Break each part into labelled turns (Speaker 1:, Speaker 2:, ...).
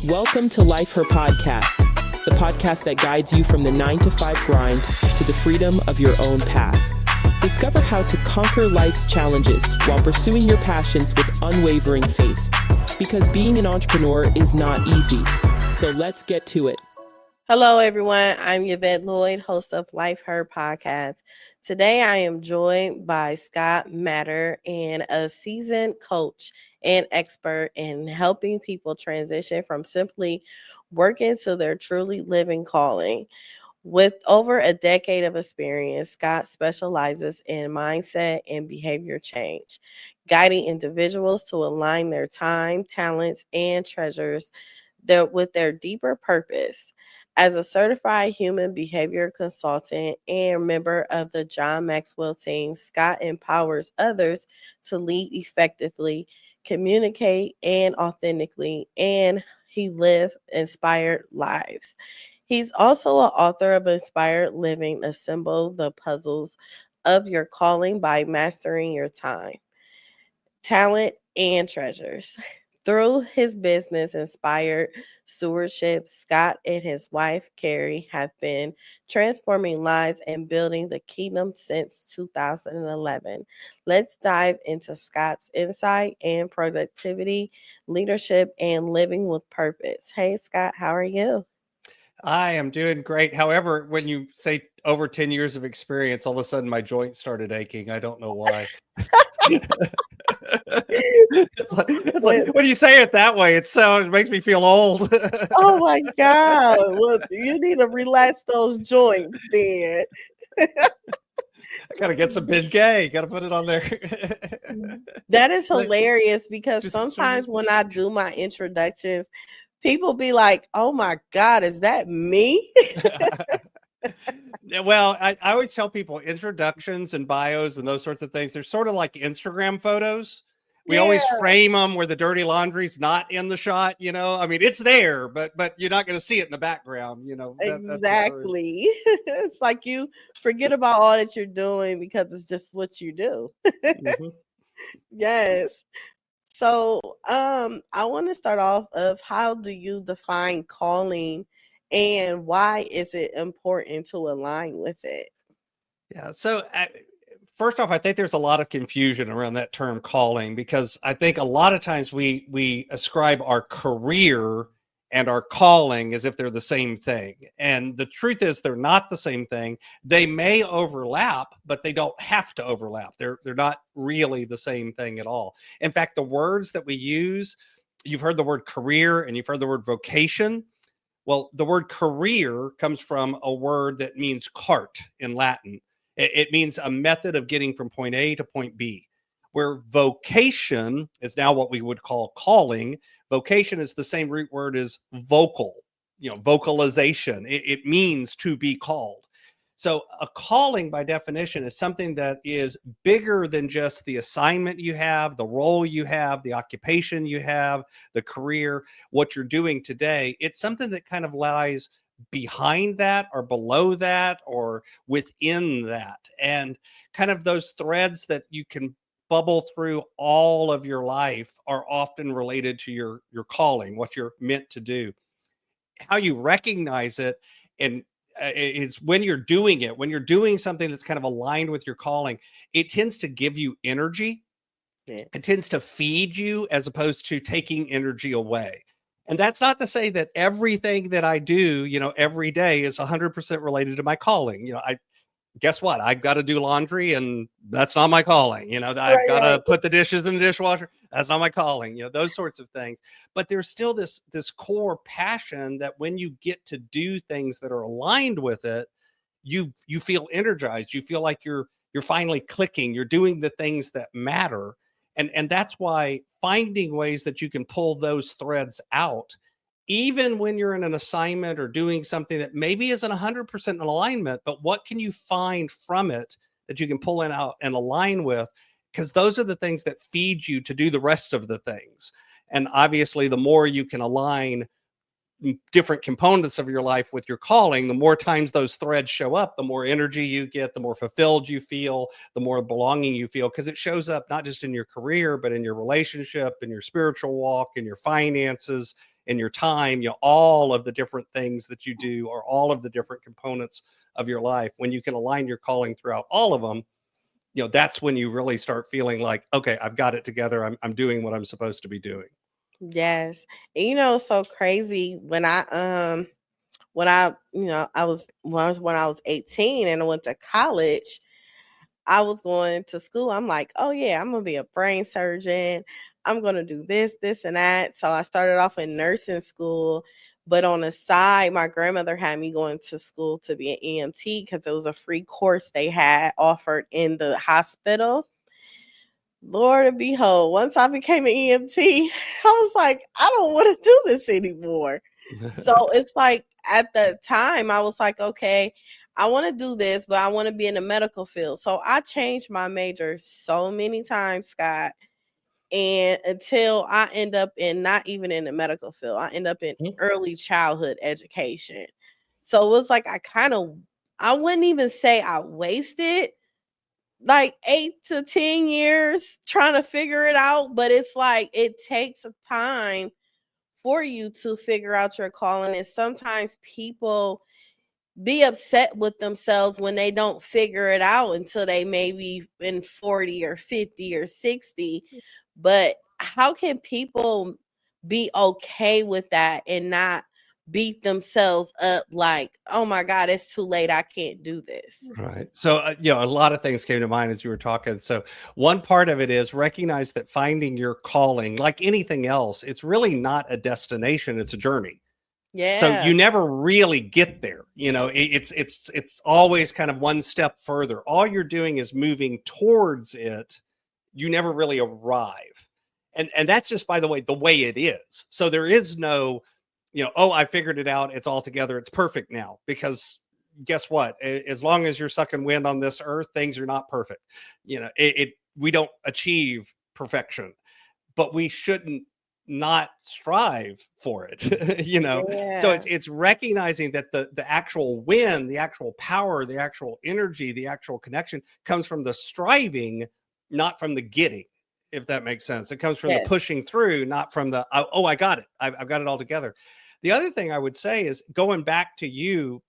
Speaker 1: Welcome to Life Her Podcast, the podcast that guides you from the 9-to-5 grind to the freedom of your own path. Discover how to conquer life's challenges while pursuing your passions with unwavering faith. Because being an entrepreneur is not easy. So let's get to it.
Speaker 2: Hello, everyone. I'm Yvette Lloyd, host of Life Her Podcast. Today, I am joined by Scott Maderer, and a seasoned coach and expert in helping people transition from simply working to their truly living calling. With over a decade of experience, Scott specializes in mindset and behavior change, guiding individuals to align their time, talents, and treasures with their deeper purpose. As a certified human behavior consultant and member of the John Maxwell team, Scott empowers others to lead effectively, communicate and authentically, and he live inspired lives. He's also an author of Inspired Living, Assemble the Puzzles of Your Calling by Mastering Your Time, Talent, and Treasures. Through his business, Inspired Stewardship, Scott and his wife, Carrie, have been transforming lives and building the kingdom since 2011. Let's dive into Scott's insight and productivity, leadership, and living with purpose. Hey, Scott, how are you?
Speaker 3: I am doing great. However, when you say over 10 years of experience, all of a sudden my joints started aching. I don't know why. It's like, when you say it that way, it makes me feel old.
Speaker 2: Oh my God. Well, you need to relax those joints then.
Speaker 3: I gotta get some Bengay. Gotta put it on there.
Speaker 2: That is hilarious because sometimes when I do my introductions, people be like, oh my God, is that me?
Speaker 3: Well, I always tell people introductions and bios and those sorts of things, they're sort of like Instagram photos. We always frame them where the dirty laundry's not in the shot, you know. I mean, it's there, but you're not going to see it in the background, you know.
Speaker 2: Exactly. It's like you forget about all that you're doing because it's just what you do. Mm-hmm. Yes. So I want to start off of how do you define calling and why is it important to align with it?
Speaker 3: Yeah. So first off, I think there's a lot of confusion around that term calling, because I think a lot of times we ascribe our career and our calling as if they're the same thing. And the truth is they're not the same thing. They may overlap, but they don't have to overlap. They're not really the same thing at all. In fact, the words that we use, you've heard the word career and you've heard the word vocation. Well, the word career comes from a word that means cart in Latin. It means a method of getting from point A to point B, where vocation is now what we would call calling. Vocation is the same root word as vocal, vocalization. It means to be called. So a calling by definition is something that is bigger than just the assignment you have, the role you have, the occupation you have, the career, what you're doing today. It's something that kind of lies behind that or below that or within that. And kind of those threads that you can bubble through all of your life are often related to your calling, what you're meant to do. How you recognize it and is when you're doing it, when you're doing something that's kind of aligned with your calling, it tends to give you energy. Yeah. It tends to feed you as opposed to taking energy away. And that's not to say that everything that I do, every day is 100% related to my calling. Guess what? I've got to do laundry and that's not my calling. I've got to put the dishes in the dishwasher. That's not my calling, those sorts of things. But there's still this core passion that when you get to do things that are aligned with it, you feel energized. You feel like you're finally clicking. You're doing the things that matter. And that's why finding ways that you can pull those threads out, even when you're in an assignment or doing something that maybe isn't 100% in alignment, but what can you find from it that you can pull in out and align with? Because those are the things that feed you to do the rest of the things. And obviously, the more you can align different components of your life with your calling, the more times those threads show up, the more energy you get, the more fulfilled you feel, the more belonging you feel, because it shows up not just in your career, but in your relationship, in your spiritual walk, in your finances, and your time, all of the different things that you do, or all of the different components of your life. When you can align your calling throughout all of them, that's when you really start feeling like, okay, I've got it together. I'm doing what I'm supposed to be doing.
Speaker 2: Yes. And it's so crazy when I when I was 18 and I went to college, I was going to school. I'm like, oh yeah, I'm gonna be a brain surgeon. I'm gonna do this, and that. So I started off in nursing school, but on the side, my grandmother had me going to school to be an EMT because it was a free course they had offered in the hospital. Lord and behold, once I became an EMT, I was like, I don't want to do this anymore. So it's like at the time, I was like, okay, I want to do this, but I want to be in the medical field. So I changed my major so many times, Scott, and until I end up in not even in the medical field, I end up in early childhood education. So it was like I wouldn't even say I wasted like 8 to 10 years trying to figure it out, but it's like it takes a time for you to figure out your calling. And sometimes people be upset with themselves when they don't figure it out until they maybe in 40 or 50 or 60. But how can people be okay with that and not beat themselves up like, oh my God, it's too late, I can't do this?
Speaker 3: Right. So, a lot of things came to mind as you were talking. So one part of it is recognize that finding your calling, like anything else, it's really not a destination, it's a journey. So
Speaker 2: Yeah.
Speaker 3: you never really get there. It's always kind of one step further. All you're doing is moving towards it. You never really arrive. And that's just, by the way it is. So there is no, oh, I figured it out. It's all together. It's perfect now. Because guess what? As long as you're sucking wind on this earth, things are not perfect. We don't achieve perfection, but we shouldn't not strive for it.
Speaker 2: Yeah.
Speaker 3: So it's recognizing that the actual win, the actual power, the actual energy, the actual connection comes from the striving, not from the getting, if that makes sense. It comes from the pushing through, not from the oh, I got it, I've got it all together. The other thing I would say is, going back to you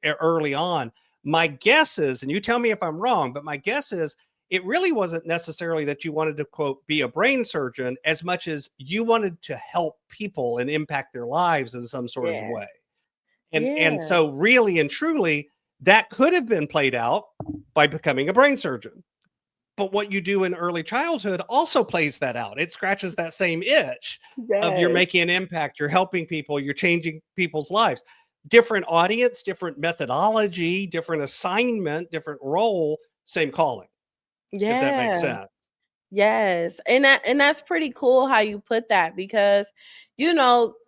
Speaker 3: early on, my guess is, and you tell me if I'm wrong, but my guess is it really wasn't necessarily that you wanted to, quote, be a brain surgeon as much as you wanted to help people and impact their lives in some sort of way. And so really and truly, that could have been played out by becoming a brain surgeon. But what you do in early childhood also plays that out. It scratches that same itch of you're making an impact, you're helping people, you're changing people's lives. Different audience, different methodology, different assignment, different role, same calling. If that makes sense.
Speaker 2: Yes. And that's pretty cool how you put that, because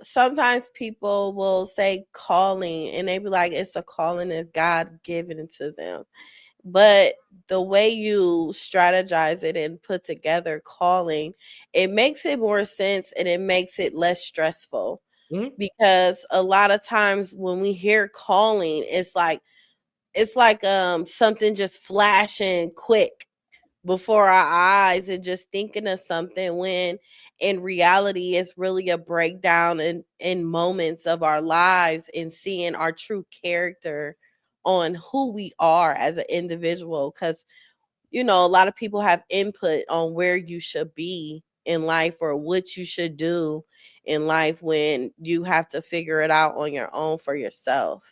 Speaker 2: sometimes people will say calling and they be like, it's a calling that God given to them. But the way you strategize it and put together calling, it makes it more sense and it makes it less stressful. Because a lot of times when we hear calling, it's like something just flashing quick before our eyes and just thinking of something, when in reality it's really a breakdown in moments of our lives and seeing our true character on who we are as an individual. Because a lot of people have input on where you should be in life or what you should do in life, when you have to figure it out on your own for yourself.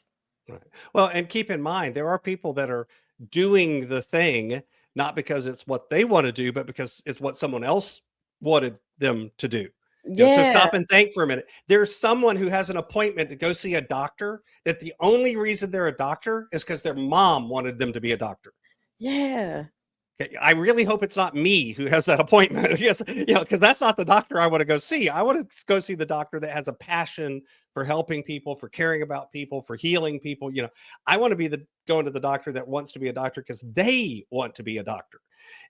Speaker 3: Right. Well, and keep in mind, there are people that are doing the thing not because it's what they want to do, but because it's what someone else wanted them to do. So stop and think for a minute. There's someone who has an appointment to go see a doctor that the only reason they're a doctor is because their mom wanted them to be a doctor.
Speaker 2: Yeah.
Speaker 3: Okay, I really hope it's not me who has that appointment. Because that's not the doctor I want to go see. I want to go see the doctor that has a passion for helping people, for caring about people, for healing people. I want to be going to the doctor that wants to be a doctor because they want to be a doctor.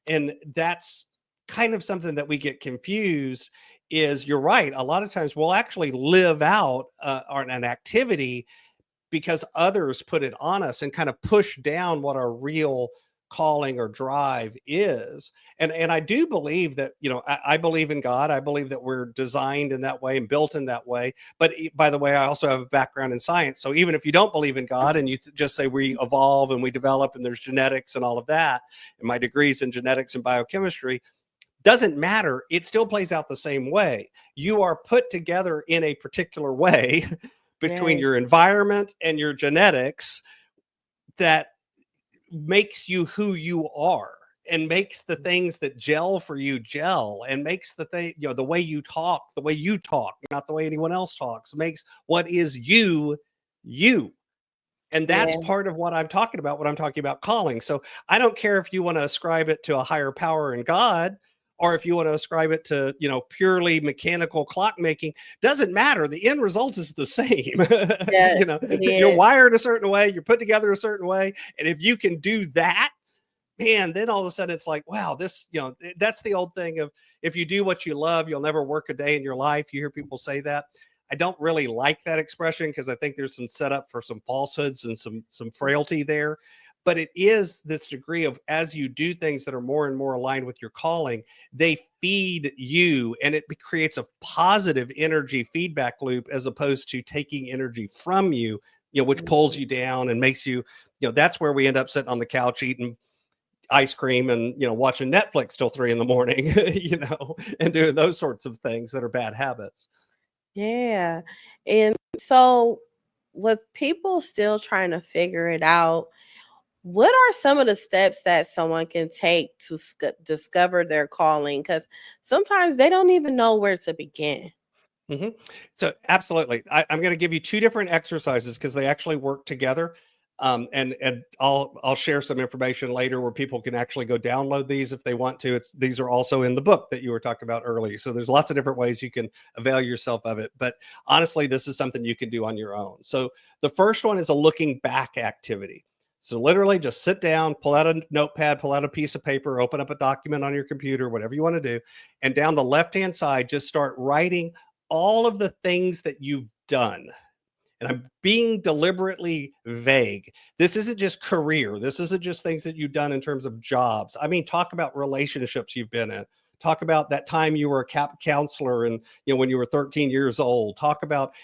Speaker 3: And that's kind of something that we get confused. Is, you're right, a lot of times we'll actually live out an activity because others put it on us and kind of push down what our real calling or drive is. And I do believe that, I believe in God. I believe that we're designed in that way and built in that way. But by the way, I also have a background in science. So even if you don't believe in God and you just say we evolve and we develop and there's genetics and all of that, and my degrees in genetics and biochemistry, doesn't matter. It still plays out the same way. You are put together in a particular way between your environment and your genetics that makes you who you are, and makes the things that gel for you gel, and makes the thing, the way you talk, not the way anyone else talks, makes what is you. And that's part of what I'm talking about when I'm talking about calling. So I don't care if you want to ascribe it to a higher power in God, or if you want to ascribe it to, purely mechanical clock making. Doesn't matter. The end result is the same. You're wired a certain way, you're put together a certain way. And if you can do that, man, then all of a sudden it's like, wow, this, that's the old thing of, if you do what you love, you'll never work a day in your life. You hear people say that. I don't really like that expression, because I think there's some setup for some falsehoods and some frailty there. But it is this degree of, as you do things that are more and more aligned with your calling, they feed you, and it creates a positive energy feedback loop, as opposed to taking energy from you, which pulls you down and makes you, that's where we end up sitting on the couch eating ice cream and, watching Netflix till 3 a.m, and doing those sorts of things that are bad habits.
Speaker 2: Yeah. And so, with people still trying to figure it out, what are some of the steps that someone can take to discover their calling? Because sometimes they don't even know where to begin.
Speaker 3: Mm-hmm. So absolutely. I'm going to give you 2 different exercises, because they actually work together. And I'll share some information later where people can actually go download these if they want to. These are also in the book that you were talking about earlier. So there's lots of different ways you can avail yourself of it. But honestly, this is something you can do on your own. So the first one is a looking back activity. So literally just sit down, pull out a notepad, pull out a piece of paper, open up a document on your computer, whatever you want to do. And down the left-hand side, just start writing all of the things that you've done. And I'm being deliberately vague. This isn't just career. This isn't just things that you've done in terms of jobs. I mean, talk about relationships you've been in. Talk about that time you were a counselor and, when you were 13 years old. Talk about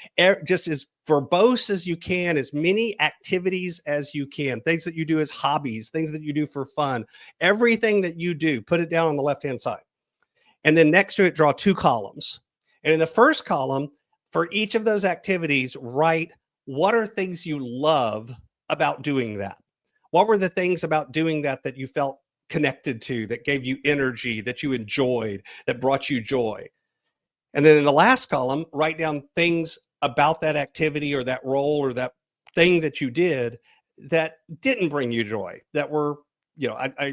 Speaker 3: just as verbose as you can, as many activities as you can, things that you do as hobbies, things that you do for fun, everything that you do, put it down on the left-hand side. And then next to it, draw 2 columns. And in the first column, for each of those activities, write, what are things you love about doing that? What were the things about doing that you felt connected to, that gave you energy, that you enjoyed, that brought you joy? And then in the last column, write down things about that activity or that role or that thing that you did that didn't bring you joy, that were,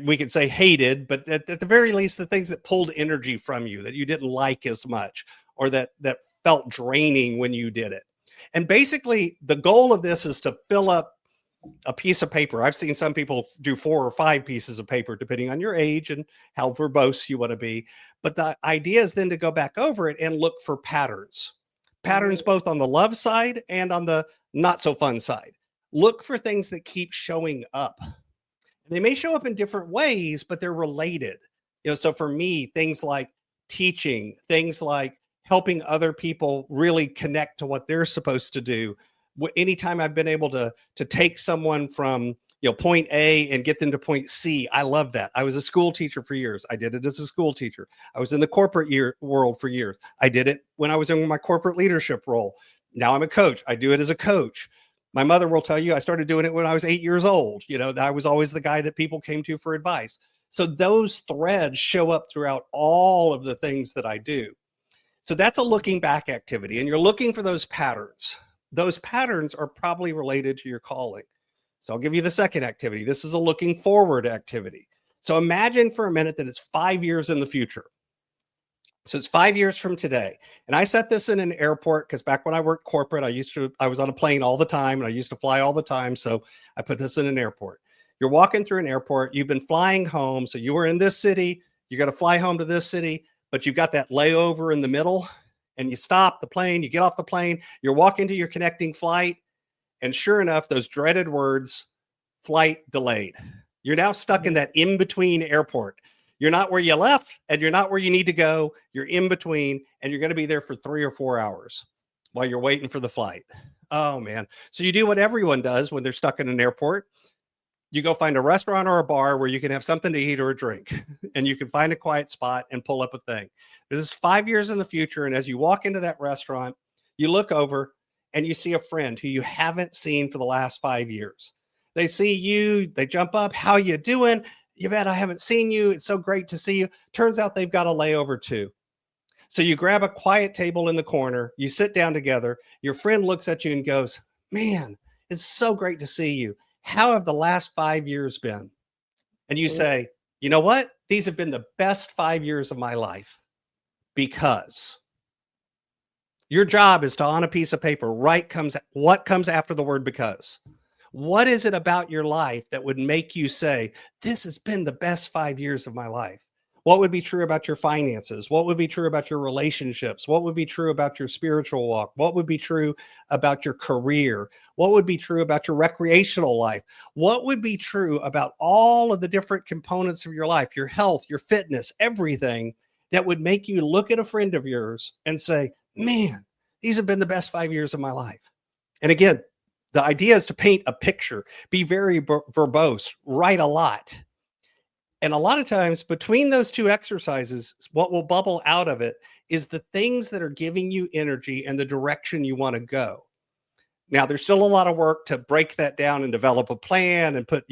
Speaker 3: we could say hated, but at the very least, the things that pulled energy from you, that you didn't like as much, or that felt draining when you did it. And basically, the goal of this is to fill up a piece of paper. I've seen some people do 4 or 5 pieces of paper, depending on your age and how verbose you want to be. But the idea is then to go back over it and look for patterns both on the love side and on the not so fun side. Look for things that keep showing up. They may show up in different ways, but they're related. So for me, things like teaching, things like helping other people really connect to what they're supposed to do. Anytime I've been able to take someone from point A and get them to point C, I love that. I was a school teacher for years. I did it as a school teacher. I was in the corporate world for years. I did it when I was in my corporate leadership role. Now I'm a coach. I do it as a coach. My mother will tell you I started doing it when I was 8 years old. I was always the guy that people came to for advice. So those threads show up throughout all of the things that I do. So that's a looking back activity, and you're looking for those patterns. Those patterns are probably related to your calling. So I'll give you the second activity. This is a looking forward activity. So imagine for a minute that it's 5 years in the future. So it's 5 years from today. And I set this in an airport because back when I worked corporate, I was on a plane all the time and I used to fly all the time. So I put this in an airport. You're walking through an airport. You've been flying home. So you were in this city. You got to fly home to this city, but you've got that layover in the middle and you stop the plane. You get off the plane. You're walking to your connecting flight. And sure enough, those dreaded words, flight delayed. You're now stuck in that in-between airport. You're not where you left and you're not where you need to go. You're in between, and you're going to be there for 3 or 4 hours while you're waiting for the flight. Oh, man. So you do what everyone does when they're stuck in an airport. You go find a restaurant or a bar where you can have something to eat or a drink, and you can find a quiet spot and pull up a thing. This is 5 years in the future, and as you walk into that restaurant, you look over and you see a friend who you haven't seen for the last 5 years. They see you, they jump up. How you doing? Yvette, I haven't seen you. It's so great to see you. Turns out they've got a layover too. So you grab a quiet table in the corner, you sit down together. Your friend looks at you and goes, man, it's so great to see you. How have the last 5 years been? And you say, you know what? These have been the best 5 years of my life, because your job is to, on a piece of paper, write what comes after the word because. What is it about your life that would make you say, this has been the best 5 years of my life? What would be true about your finances? What would be true about your relationships? What would be true about your spiritual walk? What would be true about your career? What would be true about your recreational life? What would be true about all of the different components of your life, your health, your fitness, everything that would make you look at a friend of yours and say, man, these have been the best 5 years of my life? And again, the idea is to paint a picture, be very verbose, write a lot. And a lot of times between those two exercises, what will bubble out of it is the things that are giving you energy and the direction you want to go. Now, there's still a lot of work to break that down and develop a plan and put,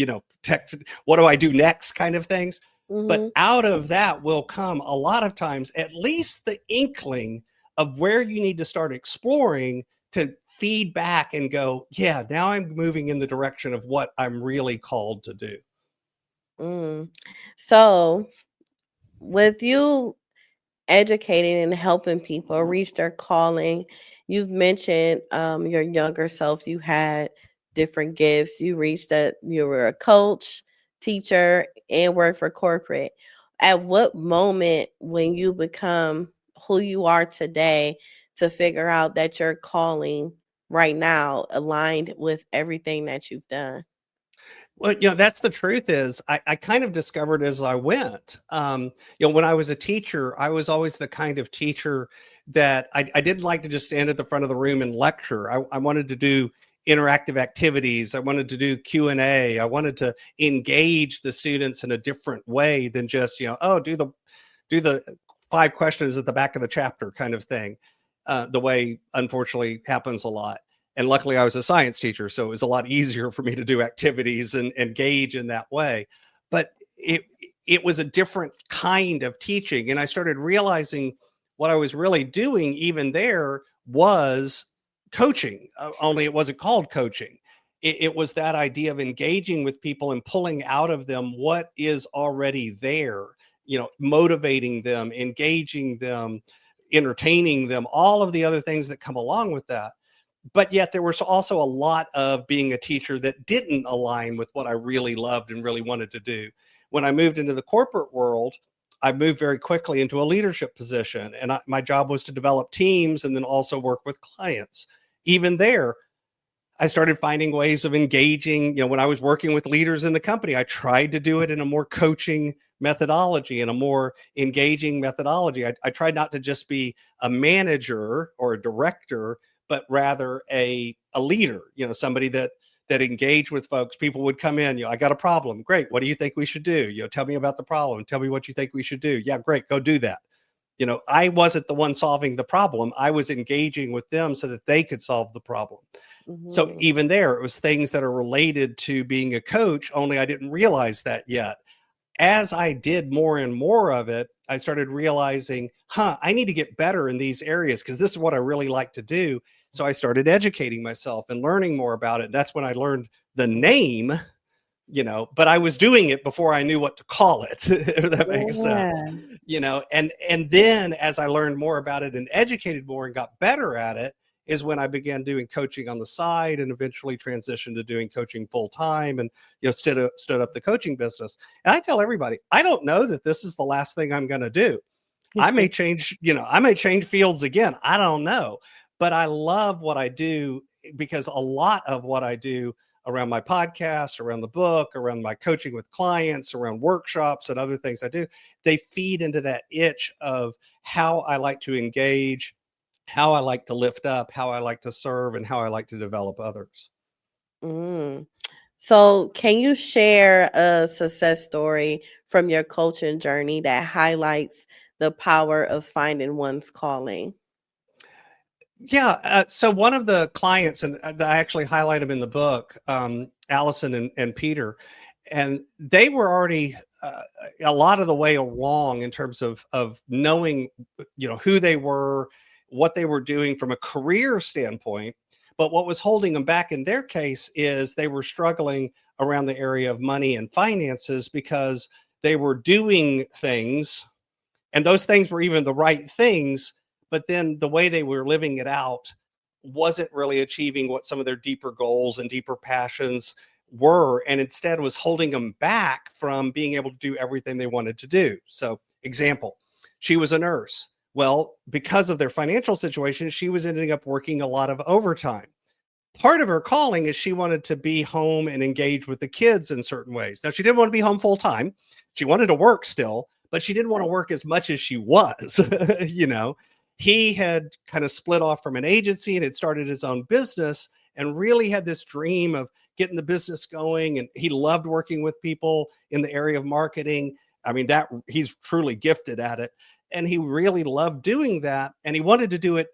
Speaker 3: text, what do I do next kind of things. Mm-hmm. But out of that will come a lot of times, at least the inkling of where you need to start exploring to feed back and go, yeah, now I'm moving in the direction of what I'm really called to do.
Speaker 2: So with you educating and helping people reach their calling, you've mentioned your younger self, you had different gifts. You reached that you were a coach, teacher, and worked for corporate. At what moment when you become who you are today to figure out that your calling right now aligned with everything that you've done?
Speaker 3: Well, that's the truth is I kind of discovered as I went, when I was a teacher, I was always the kind of teacher that I didn't like to just stand at the front of the room and lecture. I wanted to do interactive activities. I wanted to do Q&A. I wanted to engage the students in a different way than just, do the 5 questions at the back of the chapter kind of thing, the way unfortunately happens a lot. And luckily I was a science teacher, so it was a lot easier for me to do activities and engage in that way. But it was a different kind of teaching. And I started realizing what I was really doing even there was coaching, only it wasn't called coaching. It was that idea of engaging with people and pulling out of them what is already there, motivating them, engaging them, entertaining them, all of the other things that come along with that. But yet there was also a lot of being a teacher that didn't align with what I really loved and really wanted to do. When I moved into the corporate world, I moved very quickly into a leadership position, and my job was to develop teams and then also work with clients. Even there, I started finding ways of engaging. When I was working with leaders in the company, I tried to do it in a more coaching methodology and a more engaging methodology. I tried not to just be a manager or a director, but rather a leader, somebody that engaged with folks. People would come in, I got a problem. Great. What do you think we should do? Tell me about the problem. Tell me what you think we should do. Yeah, great. Go do that. I wasn't the one solving the problem. I was engaging with them so that they could solve the problem. Mm-hmm. So even there, it was things that are related to being a coach, only I didn't realize that yet. As I did more and more of it, I started realizing, I need to get better in these areas because this is what I really like to do. So I started educating myself and learning more about it. That's when I learned the name, but I was doing it before I knew what to call it, if that makes sense, and then as I learned more about it and educated more and got better at it is when I began doing coaching on the side and eventually transitioned to doing coaching full time and, stood up the coaching business. And I tell everybody, I don't know that this is the last thing I'm going to do. I may change, fields again. I don't know, but I love what I do because a lot of what I do around my podcast, around the book, around my coaching with clients, around workshops and other things I do, they feed into that itch of how I like to engage, how I like to lift up, how I like to serve, and how I like to develop others.
Speaker 2: Mm. So, can you share a success story from your coaching journey that highlights the power of finding one's calling?
Speaker 3: Yeah. So one of the clients, and I actually highlight them in the book, Allison and Peter, and they were already a lot of the way along in terms of knowing, who they were, what they were doing from a career standpoint. But what was holding them back in their case is they were struggling around the area of money and finances because they were doing things, and those things were even the right things, but then the way they were living it out wasn't really achieving what some of their deeper goals and deeper passions were, and instead was holding them back from being able to do everything they wanted to do. So, example, she was a nurse. Well, because of their financial situation, she was ending up working a lot of overtime. Part of her calling is she wanted to be home and engage with the kids in certain ways. Now, she didn't want to be home full time. She wanted to work still, but she didn't want to work as much as she was. He had kind of split off from an agency and had started his own business and really had this dream of getting the business going. And he loved working with people in the area of marketing. I mean, that he's truly gifted at it. And he really loved doing that. And he wanted to do it,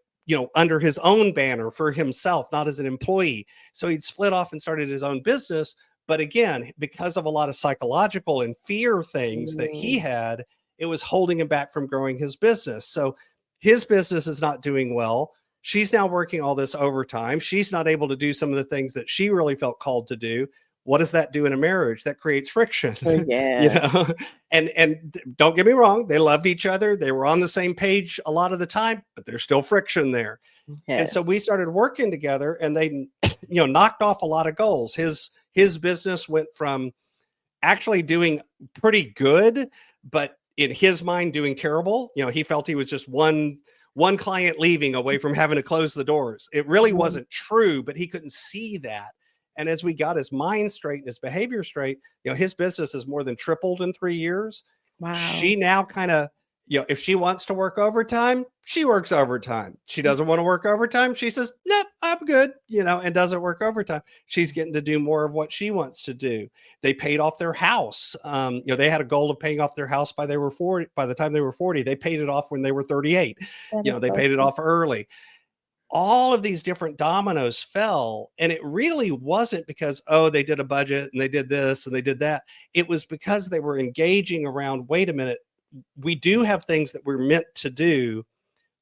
Speaker 3: under his own banner for himself, not as an employee. So he'd split off and started his own business. But again, because of a lot of psychological and fear things that he had, it was holding him back from growing his business. So his business is not doing well. She's now working all this overtime. She's not able to do some of the things that she really felt called to do. What does that do in a marriage? That creates friction.
Speaker 2: Yeah.
Speaker 3: And don't get me wrong, they loved each other. They were on the same page a lot of the time, but there's still friction there.
Speaker 2: Yes.
Speaker 3: And so we started working together, and they, knocked off a lot of goals. His business went from actually doing pretty good, but in his mind doing terrible. He felt he was just one client leaving away from having to close the doors. It really wasn't true, but he couldn't see that. And as we got his mind straight and his behavior straight, his business has more than tripled in 3 years.
Speaker 2: Wow.
Speaker 3: She now kind of, if she wants to work overtime, she works overtime. She doesn't want to work overtime. She says, nope, I'm good, and doesn't work overtime. She's getting to do more of what she wants to do. They paid off their house. They had a goal of paying off their house by the time they were 40. They paid it off when they were 38. They paid it off early. All of these different dominoes fell, and it really wasn't because, they did a budget and they did this and they did that. It was because they were engaging around, wait a minute, we do have things that we're meant to do.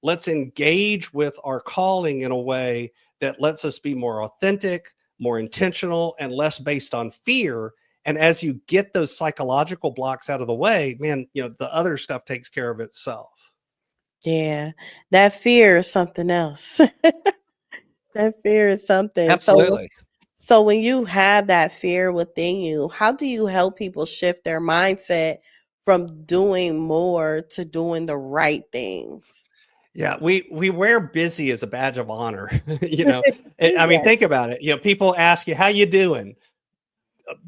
Speaker 3: Let's engage with our calling in a way that lets us be more authentic, more intentional, and less based on fear. And as you get those psychological blocks out of the way, man, the other stuff takes care of itself.
Speaker 2: Yeah, that fear is something else. That fear is something.
Speaker 3: Absolutely.
Speaker 2: So when you have that fear within you, how do you help people shift their mindset from doing more to doing the right things?
Speaker 3: Yeah, we wear busy as a badge of honor. I mean, think about it. People ask you, how you doing?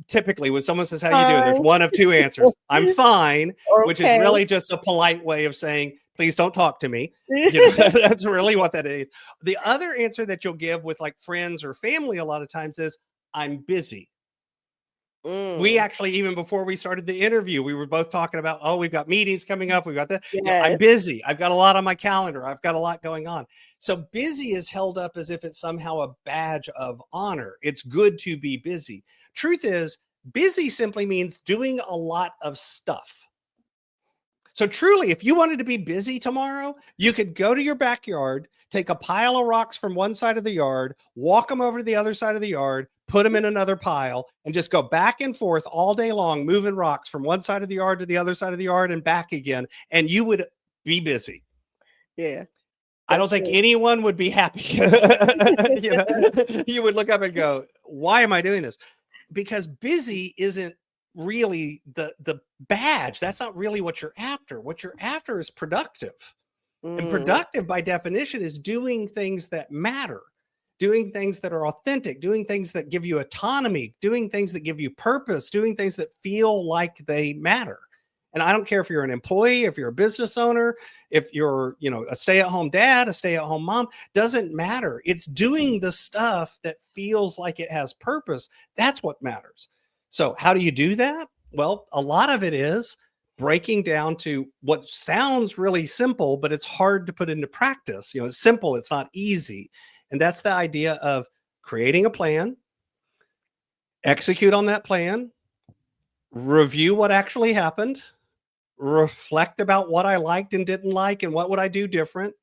Speaker 3: Typically, when someone says, how you doing? There's one of two answers. I'm fine, which is really just a polite way of saying, please don't talk to me. That's really what that is. The other answer that you'll give with like friends or family a lot of times is, I'm busy. We actually, even before we started the interview, we were both talking about, we've got meetings coming up. We've got that.
Speaker 2: Yes.
Speaker 3: I'm busy. I've got a lot on my calendar. I've got a lot going on. So busy is held up as if it's somehow a badge of honor. It's good to be busy. Truth is, busy simply means doing a lot of stuff. So truly, if you wanted to be busy tomorrow, you could go to your backyard, take a pile of rocks from one side of the yard, walk them over to the other side of the yard, put them in another pile, and just go back and forth all day long, moving rocks from one side of the yard to the other side of the yard and back again, and you would be busy.
Speaker 2: Yeah.
Speaker 3: I don't think anyone would be happy. You would look up and go, why am I doing this? Because busy isn't really the badge. That's not really what you're after. What you're after is productive. And productive by definition is doing things that matter, doing things that are authentic, doing things that give you autonomy, doing things that give you purpose, doing things that feel like they matter. And I don't care if you're an employee, if you're a business owner, if you're, a stay-at-home dad, a stay-at-home mom, doesn't matter. It's doing the stuff that feels like it has purpose. That's what matters. So how do you do that? Well, a lot of it is breaking down to what sounds really simple, but it's hard to put into practice. It's simple, it's not easy. And that's the idea of creating a plan, execute on that plan, review what actually happened, reflect about what I liked and didn't like and what would I do different,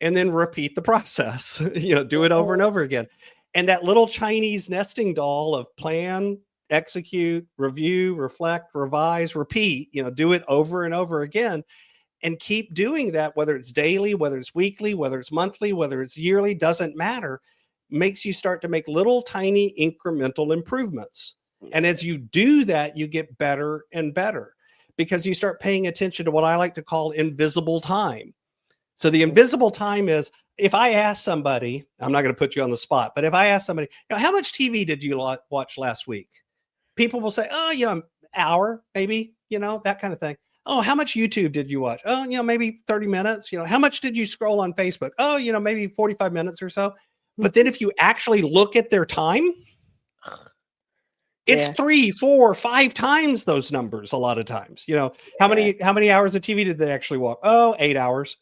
Speaker 3: and then repeat the process. Do it over and over again. And that little Chinese nesting doll of plan, execute, review, reflect, revise, repeat, do it over and over again, and keep doing that, whether it's daily, whether it's weekly, whether it's monthly, whether it's yearly, doesn't matter, makes you start to make little tiny incremental improvements. And as you do that, you get better and better, because you start paying attention to what I like to call invisible time. So the invisible time is, if I ask somebody, I'm not going to put you on the spot, but if I ask somebody, how much TV did you watch last week? People will say, oh, an hour, maybe, that kind of thing. Oh, how much YouTube did you watch? Oh, maybe 30 minutes. How much did you scroll on Facebook? Oh, maybe 45 minutes or so. But then if you actually look at their time, it's 3, 4, 5 times those numbers. A lot of times, how many hours of TV did they actually watch? Oh, 8 hours,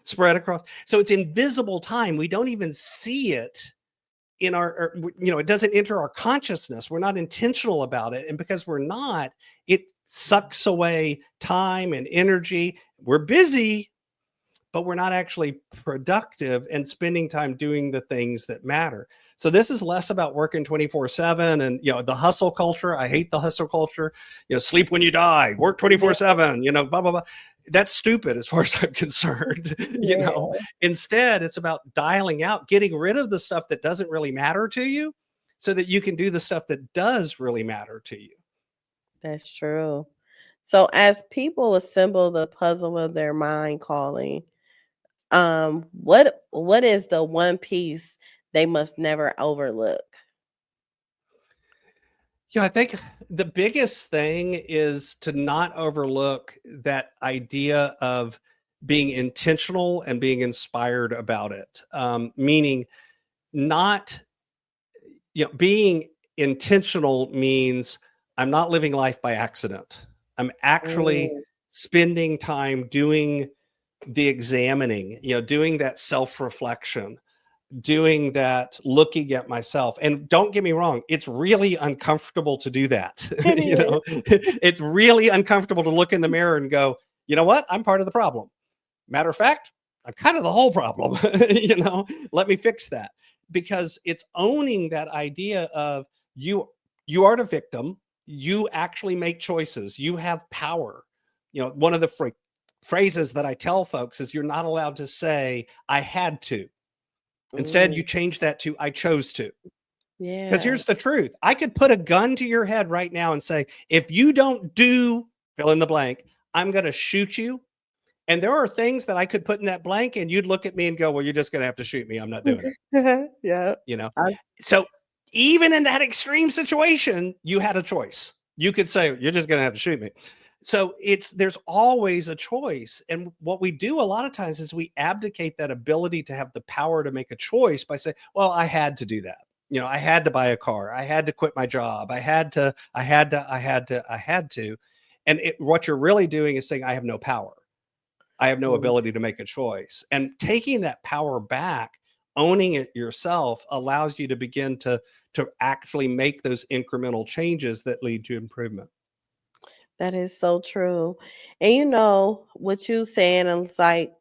Speaker 3: spread across. So it's invisible time. We don't even see it in our, it doesn't enter our consciousness. We're not intentional about it. And because we're not, it sucks away time and energy. We're busy, but we're not actually productive and spending time doing the things that matter. So this is less about working 24/7 and, the hustle culture. I hate the hustle culture, sleep when you die, work 24/7, blah, blah, blah. That's stupid as far as I'm concerned. Instead, it's about dialing out, getting rid of the stuff that doesn't really matter to you so that you can do the stuff that does really matter to you.
Speaker 2: That's true. So as people assemble the puzzle of their mind calling, what is the one piece they must never overlook?
Speaker 3: I think the biggest thing is to not overlook that idea of being intentional and being inspired about it. Meaning not, being intentional means I'm not living life by accident. I'm actually spending time doing the examining, doing that self-reflection, doing that, looking at myself. And don't get me wrong, it's really uncomfortable to do that. It's really uncomfortable to look in the mirror and go, you know what? I'm part of the problem. Matter of fact, I'm kind of the whole problem. Let me fix that. Because it's owning that idea of you aren't a victim. You actually make choices. You have power. One of the phrases that I tell folks is, you're not allowed to say, I had to. Instead, you change that to, I chose to. Yeah. Because here's the truth. I could put a gun to your head right now and say, if you don't do fill in the blank, I'm going to shoot you. And there are things that I could put in that blank and you'd look at me and go, well, you're just going to have to shoot me. I'm not doing it.
Speaker 2: Yeah.
Speaker 3: So even in that extreme situation, you had a choice. You could say, you're just going to have to shoot me. So there's always a choice. And what we do a lot of times is we abdicate that ability to have the power to make a choice by saying, well, I had to do that. I had to buy a car. I had to quit my job. I had to. And what you're really doing is saying, I have no power. I have no ability to make a choice. And taking that power back, owning it yourself, allows you to begin to actually make those incremental changes that lead to improvement.
Speaker 2: That is so true. And what you saying is like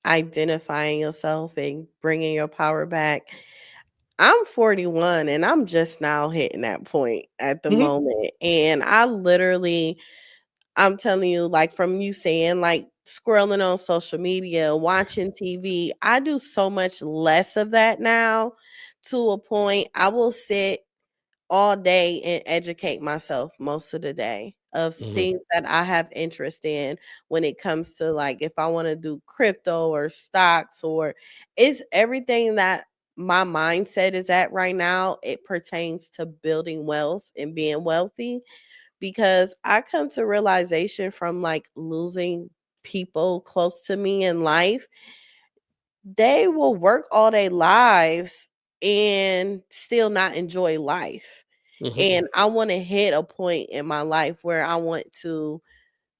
Speaker 2: identifying yourself and bringing your power back. I'm 41 and I'm just now hitting that point at the moment. And I'm telling you, like from you saying, like scrolling on social media, watching TV, I do so much less of that now, to a point I will sit all day and educate myself most of the day of things that I have interest in when it comes to, like, if I want to do crypto or stocks, or it's everything that my mindset is at right now, it pertains to building wealth and being wealthy, because I come to realization from like losing people close to me in life, they will work all their lives and still not enjoy life.
Speaker 3: Mhm.
Speaker 2: And I want to hit a point in my life where I want to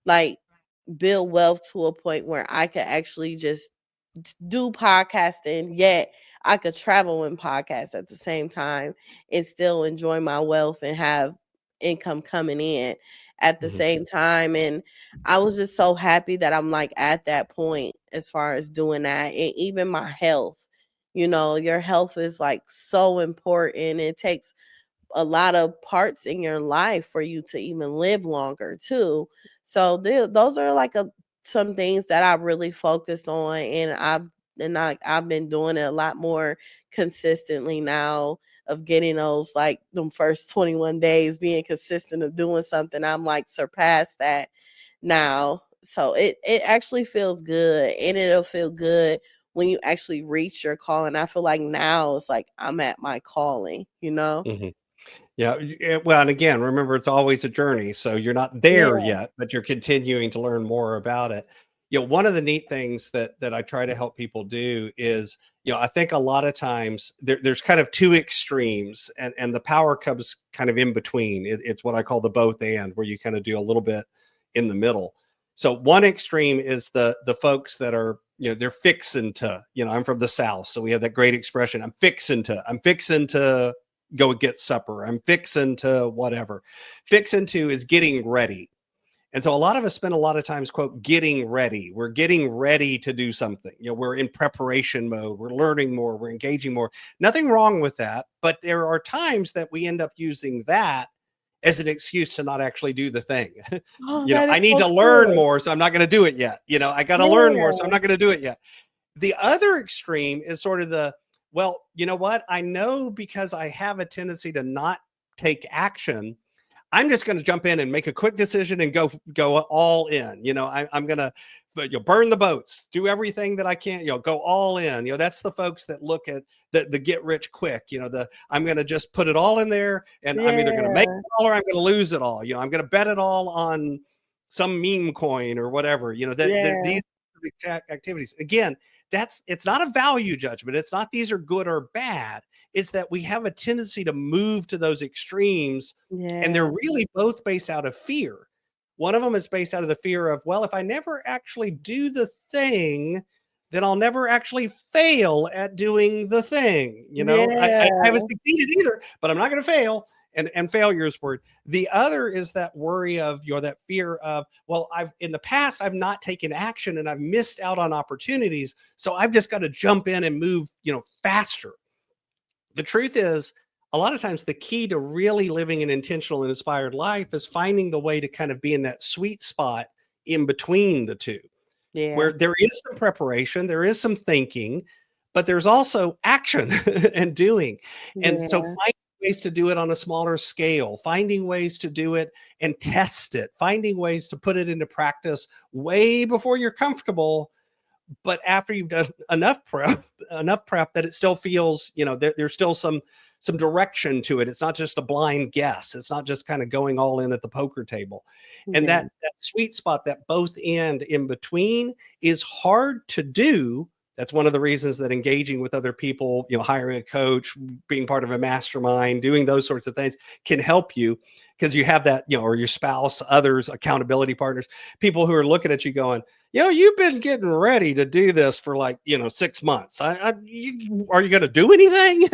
Speaker 2: like build wealth to a point where I could actually just do podcasting, yet I could travel and podcast at the same time and still enjoy my wealth and have income coming in at the
Speaker 3: Mhm.
Speaker 2: same time. And I was just so happy that I'm like at that point as far as doing that. And even my health, your health is like so important. It takes a lot of parts in your life for you to even live longer too. So those are like some things that I really focused on, and I've been doing it a lot more consistently now, of getting those like them first 21 days being consistent of doing something. I'm like surpassed that now. So it actually feels good, and it'll feel good when you actually reach your calling. I feel like now it's like I'm at my calling.
Speaker 3: Mhm. Yeah, well, and again, remember it's always a journey, so you're not there
Speaker 2: Yeah.
Speaker 3: yet, but you're continuing to learn more about it. One of the neat things that I try to help people do is, I think a lot of times there's kind of two extremes, and the power comes kind of in between. It's what I call the both and, where you kind of do a little bit in the middle. So one extreme is the folks that are, they're fixing to, I'm from the South, so we have that great expression, I'm fixing to go get supper. I'm fixing to whatever. Fixing to is getting ready. And so a lot of us spend a lot of times, quote, getting ready. We're getting ready to do something. We're in preparation mode. We're learning more. We're engaging more. Nothing wrong with that. But there are times that we end up using that as an excuse to not actually do the thing.
Speaker 2: Oh, that is
Speaker 3: I need
Speaker 2: so
Speaker 3: to learn
Speaker 2: true.
Speaker 3: more, so I'm not going to do it yet. I got to learn more, so I'm
Speaker 2: Yeah.
Speaker 3: not going to do it yet. The other extreme is sort of well, you know what? I know because I have a tendency to not take action. I'm just going to jump in and make a quick decision and go all in. I'm going to burn the boats, do everything that I can, go all in. That's the folks that look at the get rich quick. I'm going to just put it all in there, and I'm either going to make
Speaker 2: Yeah.
Speaker 3: it all or I'm going to lose it all. I'm going to bet it all on some meme coin or whatever. That
Speaker 2: Yeah.
Speaker 3: these activities, again, it's not a value judgment. It's not these are good or bad. It's that we have a tendency to move to those extremes, and
Speaker 2: Yeah.
Speaker 3: they're really both based out of fear. One of them is based out of the fear of, well, if I never actually do the thing, then I'll never actually fail at doing the thing. I
Speaker 2: Yeah.
Speaker 3: haven't succeeded either, but I'm not going to fail. And failure is word. The other is that worry of, that fear of, well, in the past, I've not taken action and I've missed out on opportunities. So I've just got to jump in and move, faster. The truth is, a lot of times the key to really living an intentional and inspired life is finding the way to kind of be in that sweet spot in between the two,
Speaker 2: Yeah.
Speaker 3: where there is some preparation, there is some thinking, but there's also action and doing. And so
Speaker 2: Yeah.
Speaker 3: finding ways to do it on a smaller scale, finding ways to do it and test it, finding ways to put it into practice way before you're comfortable, but after you've done enough prep that it still feels, there's still some direction to it. It's not just a blind guess. It's not just kind of going all in at the poker table. And
Speaker 2: Yeah.
Speaker 3: that sweet spot, that both and in between, is hard to do. That's one of the reasons that engaging with other people, hiring a coach, being part of a mastermind, doing those sorts of things can help you, because you have that, or your spouse, others, accountability partners, people who are looking at you going, you've been getting ready to do this for like, 6 months. Are you going to do anything?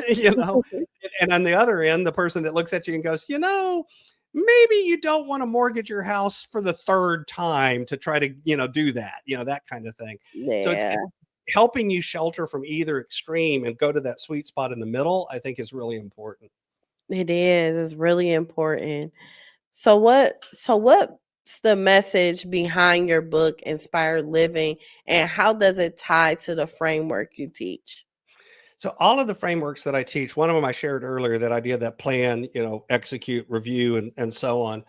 Speaker 3: And on the other end, the person that looks at you and goes, maybe you don't want to mortgage your house for the third time to try to, do that, that kind of thing. So it's
Speaker 2: Yeah.
Speaker 3: helping you shelter from either extreme and go to that sweet spot in the middle, I think is really important.
Speaker 2: It is. It's really important. So what's the message behind your book Inspired Living, and how does it tie to the framework you teach?
Speaker 3: So all of the frameworks that I teach, one of them I shared earlier, that idea, that plan, execute, review, and so on.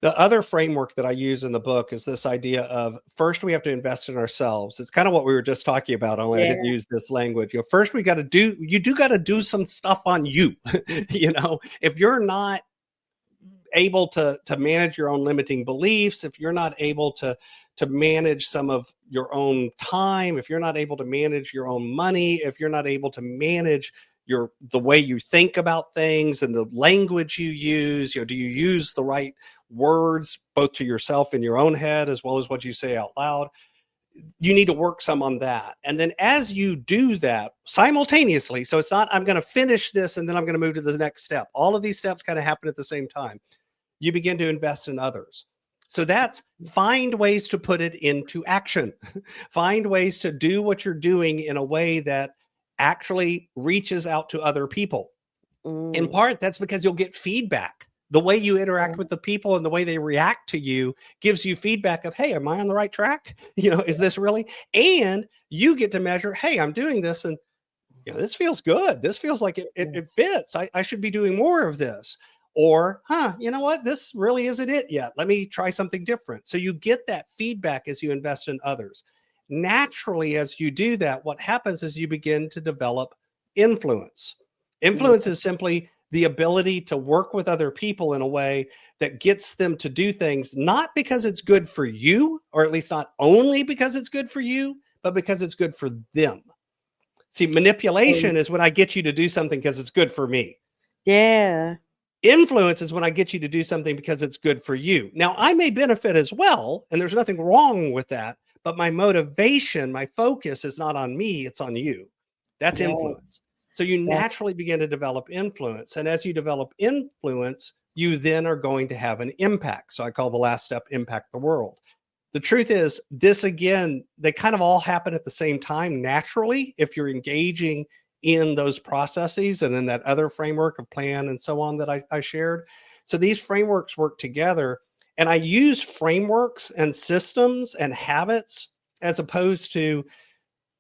Speaker 3: The other framework that I use in the book is this idea of first we have to invest in ourselves. It's kind of what we were just talking about, only I
Speaker 2: Yeah.
Speaker 3: didn't use this language. First you do got to do some stuff on you. If you're not able to manage your own limiting beliefs, if you're not able to manage some of your own time, if you're not able to manage your own money, if you're not able to manage the way you think about things and the language you use, do you use the right words both to yourself in your own head as well as what you say out loud? You need to work some on that. And then as you do that simultaneously, so it's not I'm going to finish this and then I'm going to move to the next step. All of these steps kind of happen at the same time. You begin to invest in others. So that's find ways to put it into action. Find ways to do what you're doing in a way that actually reaches out to other people. In part, that's because you'll get feedback. The way you interact with the people and the way they react to you gives you feedback of, hey, am I on the right track? Is this really? And you get to measure, hey, I'm doing this and this feels good. This feels like it fits. I should be doing more of this. Or, you know what? This really isn't it yet. Let me try something different. So you get that feedback as you invest in others. Naturally, as you do that, what happens is you begin to develop influence. Influence is simply the ability to work with other people in a way that gets them to do things, not because it's good for you, or at least not only because it's good for you, but because it's good for them. See, manipulation is when I get you to do something because it's good for me.
Speaker 2: Yeah.
Speaker 3: Influence is when I get you to do something because it's good for you. Now, I may benefit as well, and there's nothing wrong with that, but my motivation, my focus is not on me, it's on you. That's influence. So you naturally begin to develop influence. And as you develop influence, you then are going to have an impact. So I call the last step impact the world. The truth is, this again, they kind of all happen at the same time naturally if you're engaging in those processes and in that other framework of plan and so on that I shared. So these frameworks work together. And I use frameworks and systems and habits as opposed to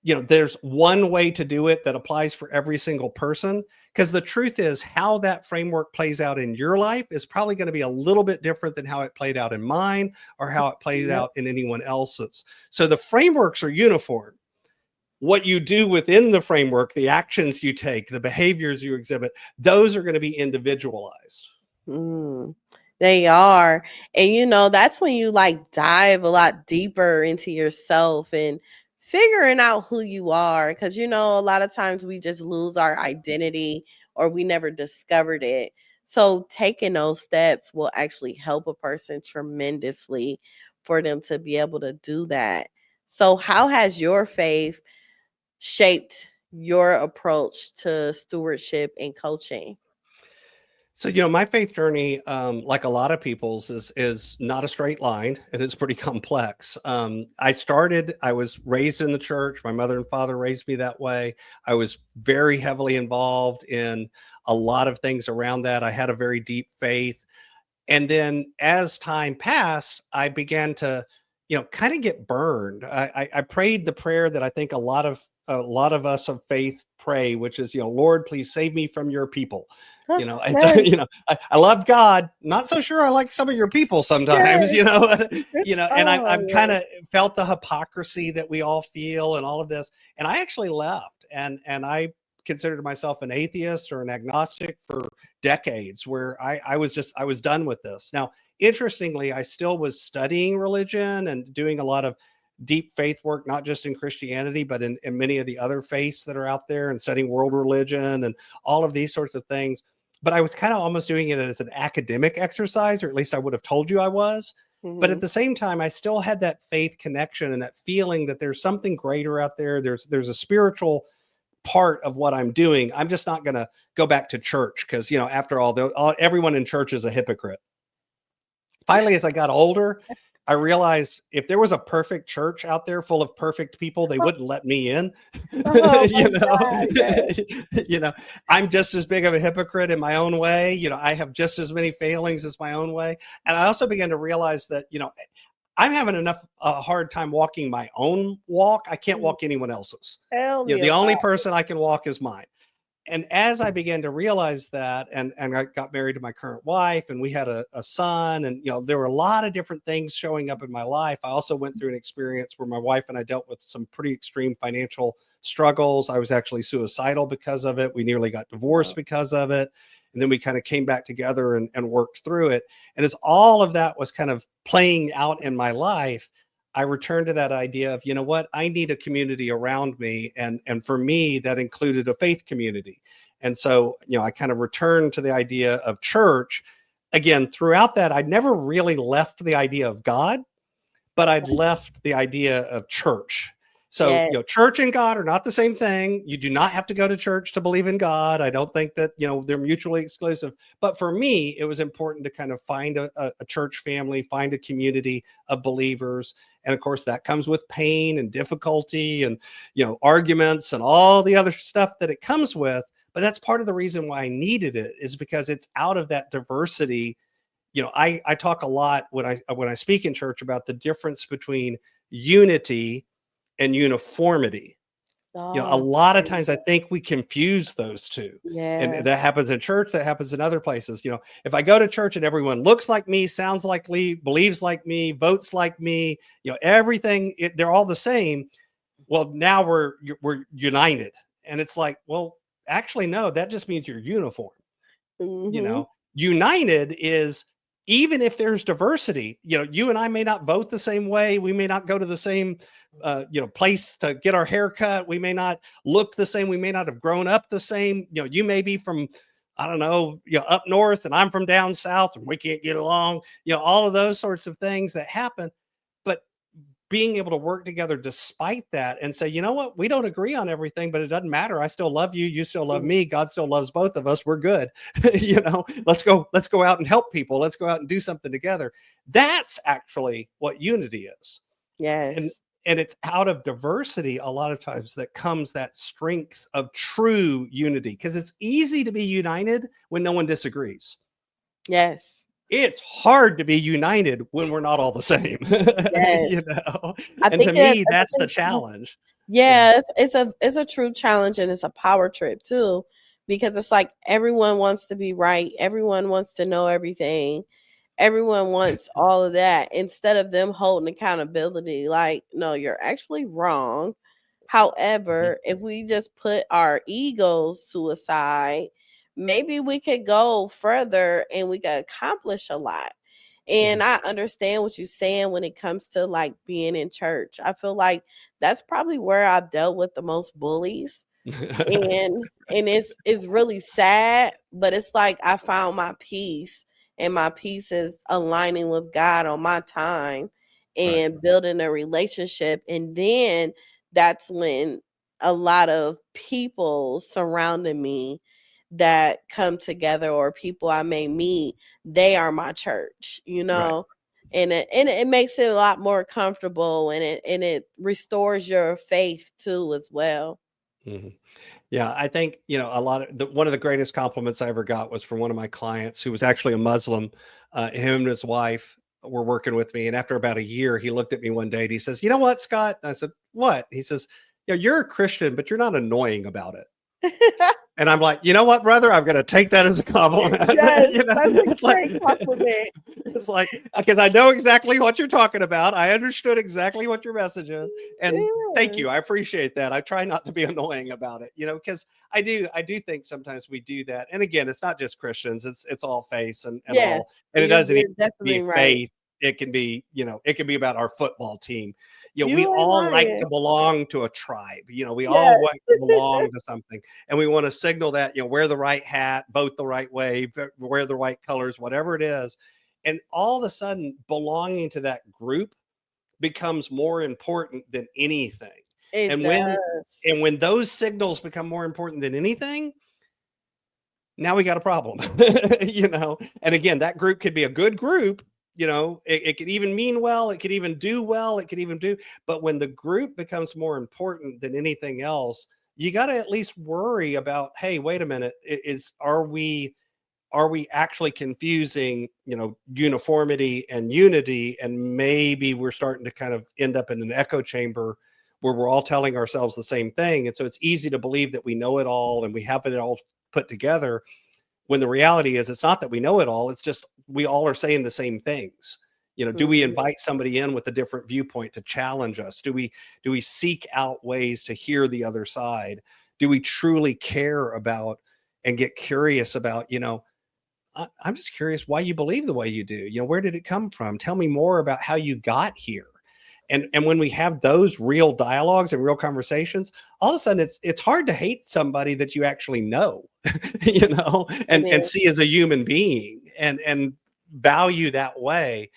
Speaker 3: there's one way to do it that applies for every single person. Because the truth is, how that framework plays out in your life is probably going to be a little bit different than how it played out in mine or how it plays out in anyone else's. So the frameworks are uniform. What you do within the framework, the actions you take, the behaviors you exhibit, those are going to be individualized.
Speaker 2: They are. And that's when you dive a lot deeper into yourself and figuring out who you are. Because a lot of times we just lose our identity or we never discovered it. So taking those steps will actually help a person tremendously for them to be able to do that. So how has your faith shaped your approach to stewardship and coaching?
Speaker 3: So, my faith journey, like a lot of people's, is not a straight line. It is pretty complex. I was raised in the church. My mother and father raised me that way. I was very heavily involved in a lot of things around that. I had a very deep faith. And then as time passed, I began to, kind of get burned. I prayed the prayer that I think a lot of us of faith pray, which is, Lord, please save me from your people. I love God. Not so sure I like some of your people sometimes, and I'm kind of felt the hypocrisy that we all feel and all of this. And I actually left and I considered myself an atheist or an agnostic for decades where I was done with this. Now, interestingly, I still was studying religion and doing a lot of deep faith work, not just in Christianity, but in many of the other faiths that are out there and studying world religion and all of these sorts of things. But I was kind of almost doing it as an academic exercise, or at least I would have told you I was. But at the same time, I still had that faith connection and that feeling that there's something greater out there. There's a spiritual part of what I'm doing. I'm just not going to go back to church because, after all, everyone in church is a hypocrite. Finally, as I got older, I realized if there was a perfect church out there full of perfect people, they wouldn't let me in.
Speaker 2: God, yes.
Speaker 3: I'm just as big of a hypocrite in my own way. I have just as many failings as my own way. And I also began to realize that, I'm having a hard time walking my own walk. I can't walk anyone else's.
Speaker 2: Tell me
Speaker 3: The only
Speaker 2: about
Speaker 3: person I can walk is mine. and as I began to realize that, and I got married to my current wife, and we had a son, and there were a lot of different things showing up in my life. I also went through an experience where my wife and I dealt with some pretty extreme financial struggles. I was actually suicidal because of it. We nearly got divorced because of it. And then we kind of came back together and worked through it. And as all of that was kind of playing out in my life, I returned to that idea of, what, I need a community around me. And for me, that included a faith community. And so, I kind of returned to the idea of church. Again, throughout that, I'd never really left the idea of God, but I'd left the idea of church. So, church and God are not the same thing. You do not have to go to church to believe in God. I don't think that, they're mutually exclusive. But for me, it was important to kind of find a church family, find a community of believers. And of course, that comes with pain and difficulty and, arguments and all the other stuff that it comes with. But that's part of the reason why I needed it, is because it's out of that diversity. I talk a lot when I speak in church about the difference between unity and uniformity. A lot of times I think we confuse those two. And that happens in church, that happens in other places. If I go to church and everyone looks like me, sounds like me, believes like me, votes like me, everything, they're all the same. Well, now we're united. And it's like, well, actually, no, that just means you're uniform. United is, even if there's diversity, you and I may not vote the same way. We may not go to the same, place to get our hair cut. We may not look the same. We may not have grown up the same. You may be from, I don't know, up north, and I'm from down south, and we can't get along. All of those sorts of things that happen. But being able to work together despite that and say, you know what, we don't agree on everything, but it doesn't matter. I still love you. You still love me. God still loves both of us. We're good. Let's go out and help people. Let's go out and do something together. That's actually what unity is.
Speaker 2: Yes.
Speaker 3: And it's out of diversity a lot of times that comes that strength of true unity, because it's easy to be united when no one disagrees.
Speaker 2: Yes.
Speaker 3: It's hard to be united when we're not all the same.
Speaker 2: Yes.
Speaker 3: And to me, that's the challenge.
Speaker 2: Yeah, it's a true challenge, and it's a power trip too, because it's like everyone wants to be right, everyone wants to know everything, everyone wants all of that, instead of them holding accountability. Like, no, you're actually wrong. However, if we just put our egos to a side, maybe we could go further and we could accomplish a lot. And I understand what you're saying when it comes to like being in church. I feel like that's probably where I've dealt with the most bullies. And it's really sad, but it's like I found my peace, and my peace is aligning with God on my time and building a relationship. And then that's when a lot of people surrounding me that come together, or people I may meet, they are my church, and it makes it a lot more comfortable, and it restores your faith too as well.
Speaker 3: Yeah, I think, one of the greatest compliments I ever got was from one of my clients who was actually a Muslim. Him and his wife were working with me. And after about a year, he looked at me one day and he says, "You know what, Scott?" And I said, "What?" He says, "You're a Christian, but you're not annoying about it." And I'm like, you know what, brother? I'm going to take that as a compliment.
Speaker 2: Yes,
Speaker 3: it's
Speaker 2: great compliment.
Speaker 3: It's like, because I know exactly what you're talking about. I understood exactly what your message is. And thank you. I appreciate that. I try not to be annoying about it, because I do think sometimes we do that. And again, it's not just Christians. It's all faith and all. And it doesn't even be faith. It can be, it can be about our football team. We all like to belong to a tribe. We all want to belong to something, and we want to signal that, wear the right hat, vote the right way, wear the right colors, whatever it is. And all of a sudden, belonging to that group becomes more important than anything.
Speaker 2: And
Speaker 3: when those signals become more important than anything, now we got a problem. And again, that group could be a good group. It could even mean well, it could even do well, it could even do, but when the group becomes more important than anything else, you got to at least worry about, hey, wait a minute, are we actually confusing, uniformity and unity? And maybe we're starting to kind of end up in an echo chamber where we're all telling ourselves the same thing. And so it's easy to believe that we know it all and we have it all put together, when the reality is it's not that we know it all. It's just we all are saying the same things. Do we invite somebody in with a different viewpoint to challenge us? Do we seek out ways to hear the other side? Do we truly care about and get curious about, I'm just curious why you believe the way you do. Where did it come from? Tell me more about how you got here. And when we have those real dialogues and real conversations, all of a sudden it's hard to hate somebody that you actually know, and see as a human being and value that way.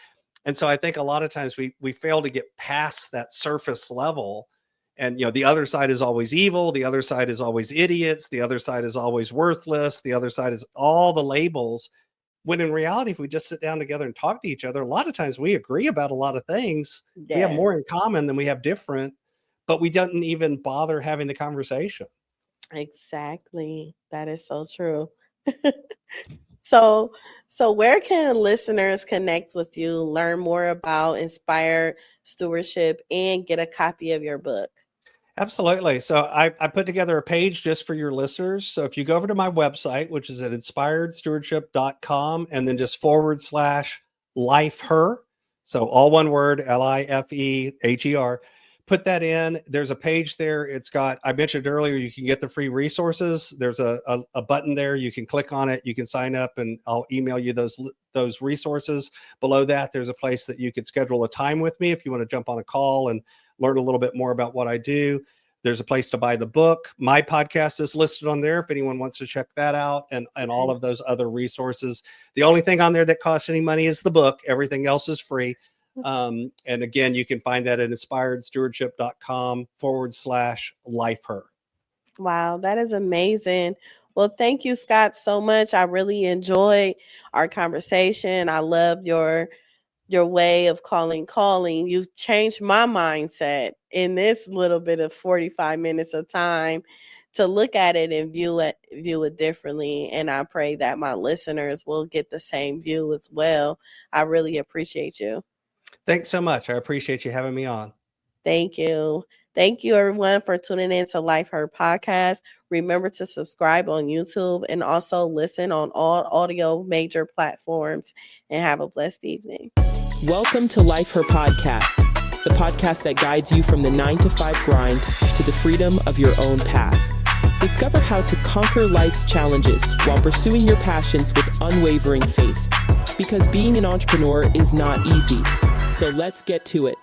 Speaker 3: And so I think a lot of times we fail to get past that surface level. And, the other side is always evil. The other side is always idiots. The other side is always worthless. The other side is all the labels. When in reality, if we just sit down together and talk to each other, a lot of times we agree about a lot of things. Yeah. We have more in common than we have different, but we don't even bother having the conversation.
Speaker 2: Exactly. That is so true. So where can listeners connect with you, learn more about Inspired Stewardship, and get a copy of your book?
Speaker 3: Absolutely. So I put together a page just for your listeners. So if you go over to my website, which is at inspiredstewardship.com, and then just /LifeHer. So all one word, LIFEHER. Put that in. There's a page there. It's got, I mentioned earlier, you can get the free resources. There's a button there. You can click on it. You can sign up and I'll email you those resources. Below that, there's a place that you could schedule a time with me if you want to jump on a call and learn a little bit more about what I do. There's a place to buy the book. My podcast is listed on there if anyone wants to check that out, and all of those other resources. The only thing on there that costs any money is the book. Everything else is free. And again, you can find that at inspiredstewardship.com /LifeHer.
Speaker 2: Wow, that is amazing. Well, thank you, Scott, so much. I really enjoyed our conversation. I loved your way of calling. You've changed my mindset in this little bit of 45 minutes of time to look at it and view it differently. And I pray that my listeners will get the same view as well. I really appreciate you.
Speaker 3: Thanks so much. I appreciate you having me on.
Speaker 2: Thank you. Thank you, everyone, for tuning in to Life Her Podcast. Remember to subscribe on YouTube and also listen on all audio major platforms, and have a blessed evening.
Speaker 1: Welcome to Life Her Podcast, the podcast that guides you from the 9-to-5 grind to the freedom of your own path. Discover how to conquer life's challenges while pursuing your passions with unwavering faith. Because being an entrepreneur is not easy. So let's get to it.